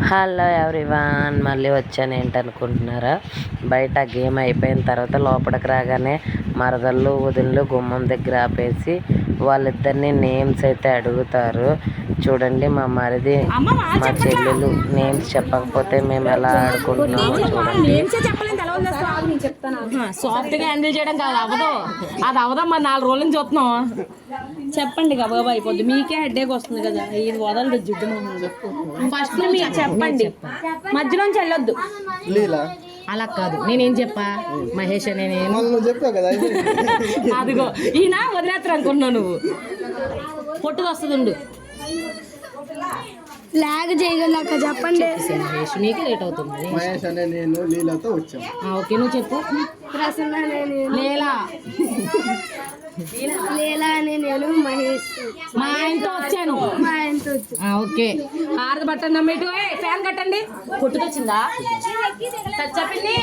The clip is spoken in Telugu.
హలో ఎవ్రీవన్, మళ్ళీ వచ్చాను. ఏంటనుకుంటున్నారా? బయట గేమ్ అయిపోయిన తర్వాత లోపలికి రాగానే మరదళ్ళు వదినలు గుమ్మం దగ్గర ఆపేసి వాళ్ళిద్దరిని నేమ్స్ అయితే అడుగుతారు. చూడండి, మా మరిది మా చెల్లెలు నేమ్స్ చెప్పకపోతే మేము ఎలా ఆడుకుంటున్నామో చూడండి. సాఫ్ట్ గా హ్యాండిల్ చేయడం కాదు, అది అవదమ్మా. 4 రోజుల నుంచి చూస్తున్నాం. చెప్పండి గబగబా అయిపోద్ది. మీకే హెడ్ఏక్ వస్తుంది కదా, ఇది వదలదు జిడ్డు మొహంలో. ఫస్ట్ మీరు చెప్పండి, మధ్యలోంచి వెళ్ళొద్దు. అలా కాదు, నేనేం చెప్పా మహేష్ అనే నేను అదిగో ఈయన వదిలేస్తారు అనుకుంటున్నావు నువ్వు. పొట్టుకు వస్తుంది ఉండు. లాగ్ చేయగలక చెప్పండి. మహేష్ నీకు లేట్ అవుతుంది. మహేష్ అనే నేను లీలాతో వచ్చాను. ఓకే, నువ్వు చెప్పు. ప్రసన్న అనే నేను, లీలా అనే నేను, మహేష్ మా ఆయనతో వచ్చాను. ఓకే, ఆరది బట్టండి అమ్మ. ఇటు ఫ్యాన్ కట్టండి. పొట్టుకొచ్చిందా చెప్పింది.